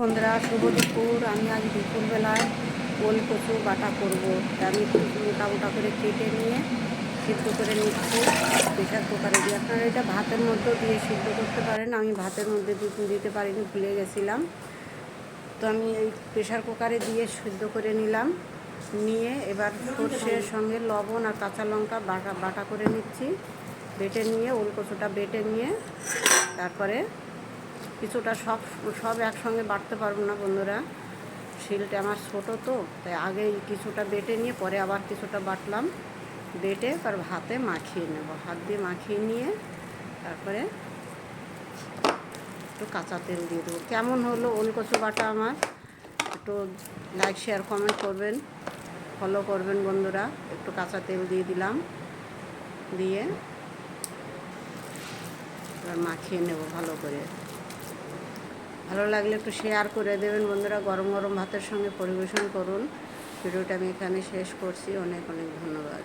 বন্ধুরা, শুভ দুপুর। আমি আজ দুপুরবেলায় ওল কচু বাটা করব। আমি একটু মোটা মোটা করে কেটে নিয়ে সিদ্ধ করে নিচ্ছি প্রেশার কুকারে দিয়ে। আপনারা এটা ভাতের মধ্যেও দিয়ে সিদ্ধ করতে পারেন। আমি ভাতের মধ্যে দিতে পারিনি, ভুলে গেছিলাম। তো আমি এই প্রেশার কুকারে দিয়ে সিদ্ধ করে নিলাম। নিয়ে এবার সর্ষের সঙ্গে লবণ আর কাঁচা লঙ্কা বাটা করে নিচ্ছি। বেটে নিয়ে ওল কচুটা বেটে নিয়ে তারপরে কিছুটা সব একসঙ্গে বাটতে পারবো না বন্ধুরা, শিলটা আমার ছোটো, তো তাই আগে কিছুটা বেটে নিয়ে পরে আবার কিছুটা বাটলাম। বেটে তার ভাতে মাখিয়ে নেব, হাত দিয়ে মাখিয়ে নিয়ে তারপরে একটু কাঁচা তেল দিয়ে দেবো। কেমন হলো ওল কচু বাটা আমার, একটু লাইক শেয়ার কমেন্ট করবেন, ফলো করবেন বন্ধুরা। একটু কাঁচা তেল দিয়ে দিলাম, দিয়ে এবার মাখিয়ে নেব ভালো করে। ভালো লাগলে একটু শেয়ার করে দেবেন বন্ধুরা। গরম গরম ভাতের সঙ্গে পরিবেশন করুন। ভিডিওটা আমি এখানে শেষ করছি। অনেক অনেক ধন্যবাদ।